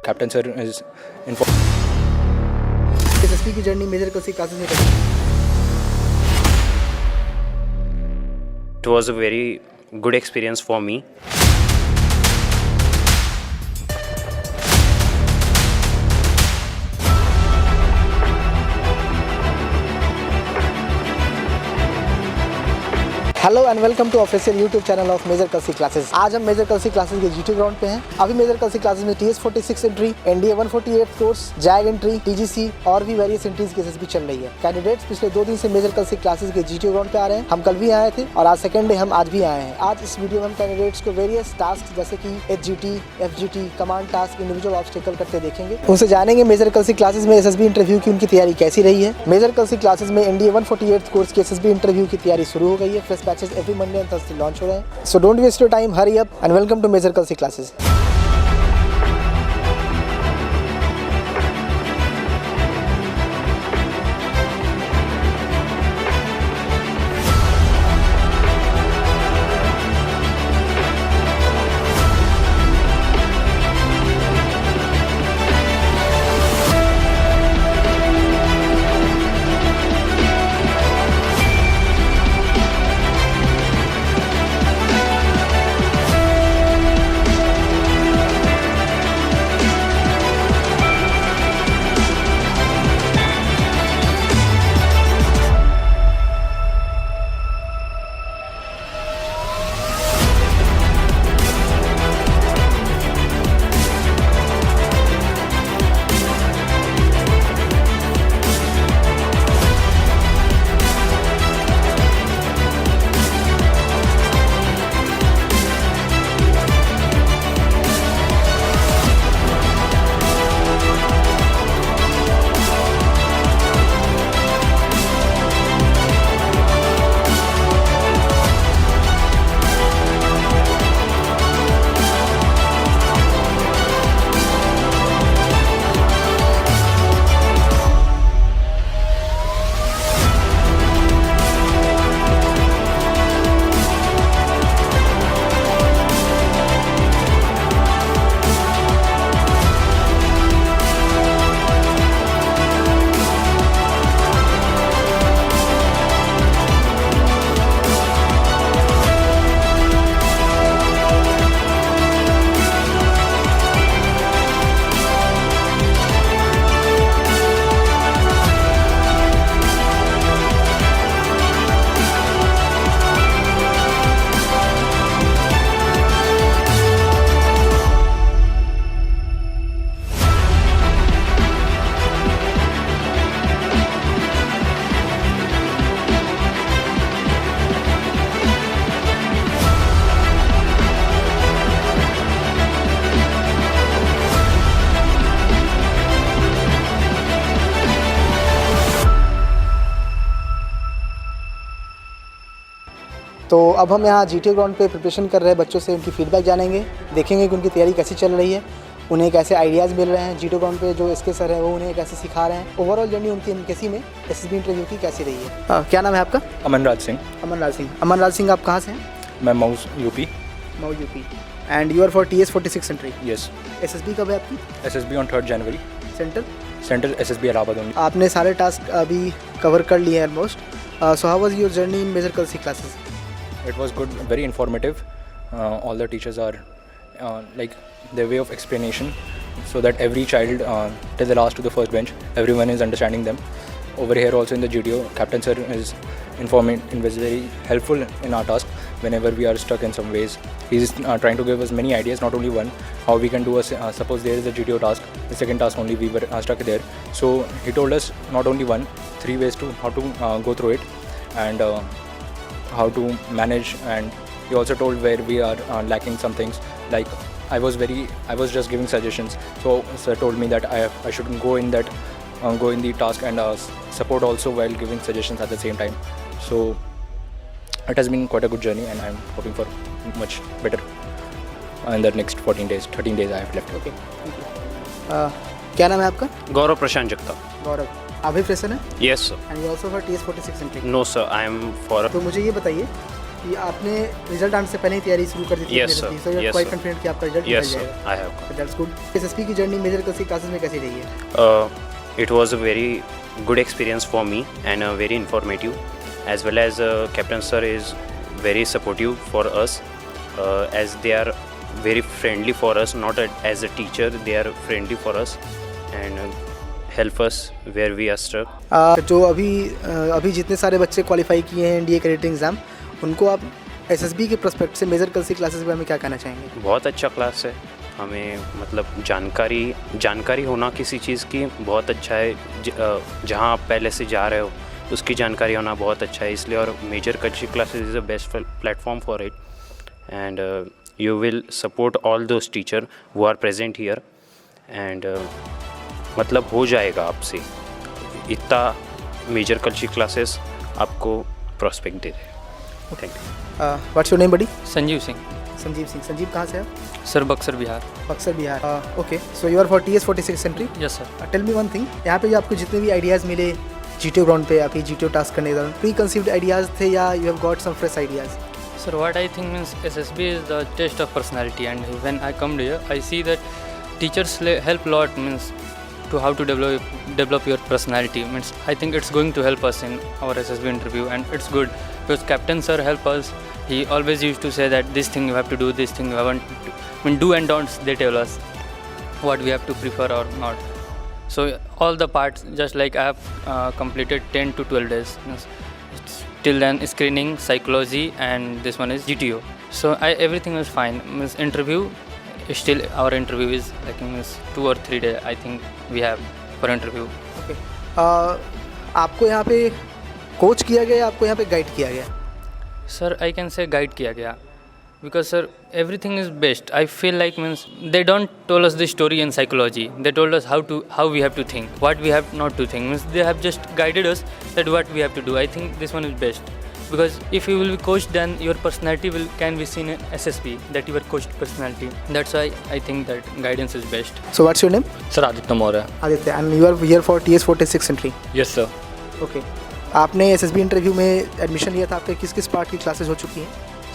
captain sir is SSB की journey major कौन सी classes में करी? It was a very good experience for me. Hello and welcome to official YouTube channel of Major Kalsi classes. आज हम Major Kalsi classes के GT ground पे हैं। अभी मेजर कल्सी क्लासेस में TS46 entry, NDA 148 course, JAG entry, TGC और भी various entries cases भी चल रही है। कैंडिडेट्स पिछले 2 दिन से मेजर कल्सी क्लासेस के जीटी ग्राउंड पे आ रहे हैं। हम कल भी आए थे और आज सेकंड डे हम आज भी आए हैं। आज इस वीडियो में हम कैंडिडेट्स को वेरियस टास्क जैसे कि HGT, FGT, command task, individual obstacle करते देखेंगे। उनसे जानेंगे मेजर कल्सी क्लासेस में SSB इंटरव्यू की उनकी तैयारी कैसी रही है। मेजर कल्सी क्लासेस में NDA 148 कोर्स की SSB इंटरव्यू की तैयारी शुरू हो गई है। फ्रेश बैचेस एवरी मंडे से लॉन्च हो रहे हैं। So don't waste your time, hurry up and welcome to Major Kalsi classes. तो अब हम यहाँ जीटी ग्राउंड पे प्रिपरेशन कर रहे हैं। बच्चों से उनकी फीडबैक जानेंगे, देखेंगे कि उनकी तैयारी कैसी चल रही है, उन्हें कैसे आइडियाज़ मिल रहे हैं। जीटी ग्राउंड पे जो इसके सर हैं वो उन्हें कैसे सिखा रहे हैं। ओवरऑल जर्नी उनकी एमकेसी में एसएसबी इंटरव्यू की कैसी रही है। क्या नाम है आपका? अमनराज सिंह। अमनराज सिंह, आप कहाँ से हैं? मैं Mau UP. And you are for TS46 entry. Yes. SSB कब है आपकी? SSB on 3rd January। Centre SSB Allahabad only। आपने सारे टास्क अभी कवर कर लिए हैं almost. So how was your journey in Major Kalsi classes? It was good, very informative. All the teachers are like their way of explanation, so that every child till the last to the first bench, everyone is understanding them. Over here also in the GTO, Captain Sir is very helpful in our task whenever we are stuck in some ways. He is trying to give us many ideas, not only one, how we can do suppose there is a GTO task, the second task only we were stuck there. So he told us not only 3 ways to how to go through it and how to manage, and he also told where we are lacking some things. Like I was just giving suggestions, so sir told me that I should go in the task and support also while giving suggestions at the same time. So it has been quite a good journey, and I'm hoping for much better in the next 13 days I have left. Okay, thank you. क्या नाम है आपका? गौरव प्रशांत जगताप। गौरव, आप भी fresher हैं? Yes sir. And you also for TS46 entry? No sir, I am for. तो मुझे ये बताइए कि आपने रिजल्ट आने से पहले ही तैयारी शुरू कर दी थी? Yes, sir. So you are Yes, quite sir. Confident कि आपका रिजल्ट Yes, निकल sir. जाएगा। I have. That's good. SSB की जर्नी मेजर कलसी क्लासेस में कैसी रही है? It was a very good experience for me and very informative, as well as Captain Sir is very supportive for us, as they are very friendly for us. Not as a teacher, they are friendly for us and help us where we are stuck. जो अभी जितने सारे बच्चे qualify किए हैं NDA crediting exam, उनको आप SSB के प्रोस्पेक्ट से मेजर कलसी क्लासेस में हमें क्या कहना चाहेंगे? बहुत अच्छा क्लास है, हमें मतलब जानकारी होना किसी चीज़ की बहुत अच्छा है। जहाँ आप पहले से जा रहे हो उसकी जानकारी होना बहुत अच्छा है, इसलिए। और Major culture classes is the best platform for it, and you will support all those teacher who are present here, and मतलब हो जाएगा आपसे। इतना मेजर कल्चर क्लासेस आपको प्रॉस्पेक्ट दे रहे हैं। Thank you. What's your name buddy? Sanjeev Singh. Sanjeev Singh. Sanjeev कहाँ से आप? Sir Buxar Bihar. Buxar Bihar. Okay, so you are for TS46 entry. Yes sir. Tell me one thing, यहाँ पे जो आपको जितने भी आइडियाज़ मिले जीटीओ ग्राउंड पे आपकी जीटीओ टास्क करने के दौरान, प्री कंसीव्ड आइडियाज़ थे या you have got some fresh ideas? Sir, what I think means SSB is the test of personality, and when I come here, I see that teachers help a lot means to how to develop your personality. Means I think it's going to help us in our SSB interview, and it's good because Captain Sir help us. He always used to say that this thing you have to do, this thing you haven't. I mean, do and don'ts they tell us what we have to prefer or not. So all the parts, just like I have completed 10 to 12 days. Means, till then screening, psychology, and this one is GTO. So everything was fine. Means interview, still our interview is like means 2 or 3 days I think we have for interview. Okay, आपको यहाँ पे coach किया गया, आपको यहाँ पे guide किया गया? Sir, I can say guide किया गया because sir everything is best. I feel like means they don't told us the story in psychology. They told us how we have to think, what we have not to think. Means they have just guided us that what we have to do. I think this one is best because if you will be coached, then your personality can be seen in SSB, that you are coached personality. That's why I think that guidance is best. So what's your name? Sir, Aditya Maurya. Aditya, and you are here for TS46 entry. Yes, sir. Okay, आपने SSB interview में admission लिया था, आपके किस किस part की classes हो चुकी हैं?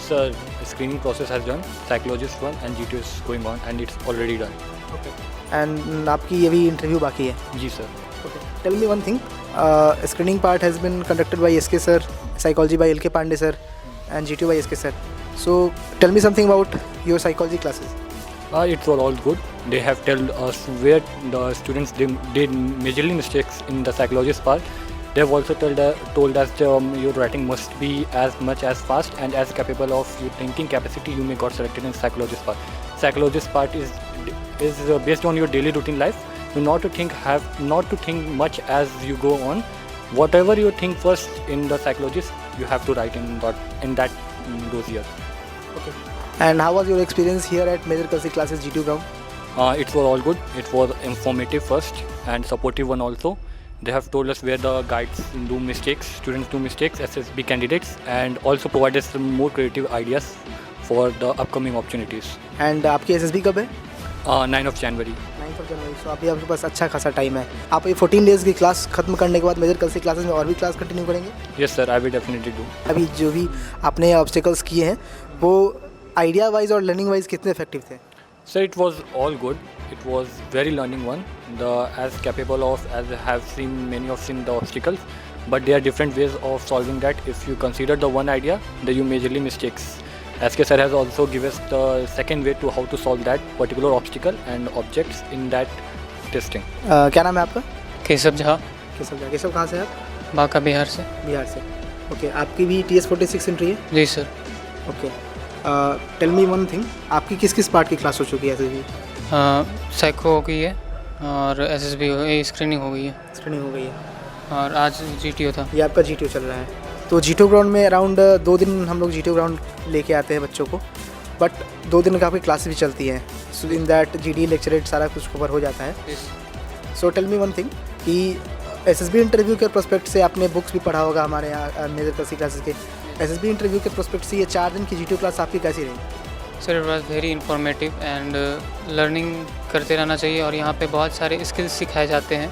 Sir, screening process has done, psychologist one, and GTO is going on, and it's already done. Okay, and आपकी अभी इंटरव्यू बाकी है? जी sir. Okay. Tell me one thing. Screening part has been conducted by SK sir, psychology by LK Pandey sir, and GTO by SK sir. So tell me something about your psychology classes. It was all good. They have told us where the students did majorly mistakes in the psychologist part. They have also told us your writing must be as much as fast and as capable of your thinking capacity. You may got selected in psychologist part. Psychologist part is based on your daily routine life. You not to think much as you go on. Whatever you think first in the psychologist, you have to write in those years. Okay. And how was your experience here at Major Kalsi classes GTO ground? It was all good. It was informative first and supportive one also. They have told us where the guides do mistakes, students do mistakes, SSB candidates, and also provided some more creative ideas for the upcoming opportunities. And आपकी SSB कब है? 9 of January. 9th of January. So अभी आपके पास अच्छा खासा time है। आप ये 14 डेज़ की क्लास खत्म करने के बाद मेजर कल्सी क्लासेस में और भी क्लास कंटिन्यू करेंगे? Yes sir, I will definitely do. अभी जो भी आपने ऑब्स्टिकल्स किए हैं वो आइडिया वाइज और लर्निंग वाइज कितने इफेक्टिव थे? So it was all good. It was very learning one. As capable of as I have seen the obstacles, but there are different ways of solving that. If you consider the one idea, then you majorly mistakes. SK sir has also given us the second way to how to solve that particular obstacle and objects in that testing. क्या नाम है आपका? केशव झा। केशव कहाँ से हैं आप? बांका बिहार से। बिहार से। ओके, आपकी भी TS46 एंट्री है? जी sir. Okay, tell me one thing, आपकी किस किस पार्ट की क्लास हो चुकी है SSB? साइको हो गई है और SSB हो गई, स्क्रीनिंग हो गई है। स्क्रीनिंग हो गई है और आज GTO था। ये आपका GTO चल रहा है। तो GTO ग्राउंड में अराउंड 2 दिन हम लोग GTO ग्राउंड लेके आते हैं बच्चों को, बट 2 दिन का आपकी क्लासेस भी चलती हैं। So in that GD lecturette सारा कुछ कवर हो जाता है। So tell me one thing कि SSB इंटरव्यू के प्रोस्पेक्ट से आपने बुक्स भी पढ़ा होगा हमारे यहाँ मेजर कल्सी क्लासेस के। SSB इंटरव्यू के प्रोस्पेक्ट से ये 4 दिन की GTO क्लास आपकी कैसी रही? Sir it was very informative and learning करते रहना चाहिए और यहाँ पे बहुत सारे स्किल्स सिखाए जाते हैं,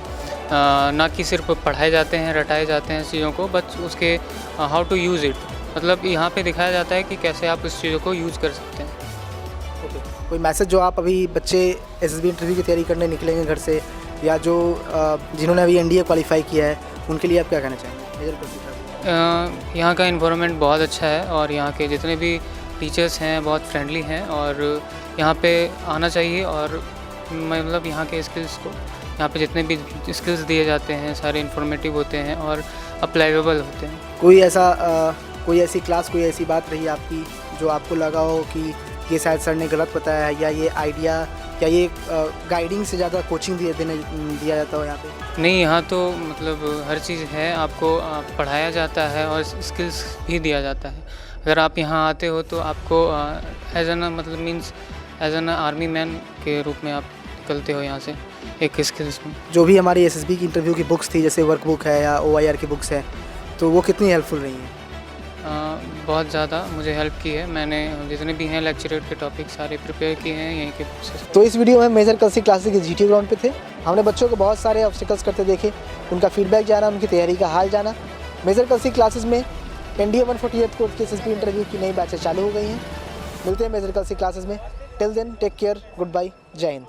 ना कि सिर्फ पढ़ाए जाते हैं, रटाए जाते हैं चीज़ों को, बट उसके हाउ टू यूज़ इट मतलब यहाँ पे दिखाया जाता है कि कैसे आप इस चीज़ों को यूज़ कर सकते हैं। कोई मैसेज जो आप अभी बच्चे एसएसबी इंटरव्यू की तैयारी करने निकलेंगे घर से, या जो जिन्होंने अभी एनडीए क्वालिफाई किया है, उनके लिए आप क्या कहना चाहेंगे मेजर कलसी क्लासेस? यहाँ का इन्वायरमेंट बहुत अच्छा है और यहाँ के जितने भी टीचर्स हैं बहुत फ्रेंडली हैं और यहाँ पे आना चाहिए। और मतलब यहाँ के स्किल्स को, यहाँ पे जितने भी स्किल्स दिए जाते हैं सारे इन्फॉर्मेटिव होते हैं और अप्लाइवेबल होते हैं। कोई ऐसी क्लास, कोई ऐसी बात रही आपकी जो आपको लगा हो कि ये शायद सर ने गलत बताया है, या ये आइडिया या ये गाइडिंग से ज़्यादा कोचिंग दिया जाता हो यहाँ पे? नहीं, यहाँ तो मतलब हर चीज़ है, आपको पढ़ाया जाता है और स्किल्स भी दिया जाता है। अगर आप यहाँ आते हो तो आपको एज एन मतलब means as an army man के रूप में आप निकलते हो यहाँ से एक स्किल्स में। जो भी हमारी एसएसबी की इंटरव्यू की बुक्स थी, जैसे वर्कबुक है या OIR की बुक्स है, तो वो कितनी हेल्पफुल रही हैं? बहुत ज़्यादा मुझे हेल्प की है। मैंने जितने भी हैं लेक्चरेट के टॉपिक सारे प्रिपेयर किए हैं यहीं के बुक से। तो इस वीडियो में मेजर कलसी क्लासेस के जीटी ग्राउंड पे थे। हमने बच्चों को बहुत सारे ऑब्स्टिकल्स करते देखे, उनका फीडबैक जाना, उनकी तैयारी का हाल जाना। मेजर कलसी क्लासेस में NDA 148 कोर्स के एसएसबी इंटरव्यू की नई बैचेस चालू हो गई हैं। मिलते हैं मेजर कलसी क्लासेस में। Till then take care, good bye, जय हिंद।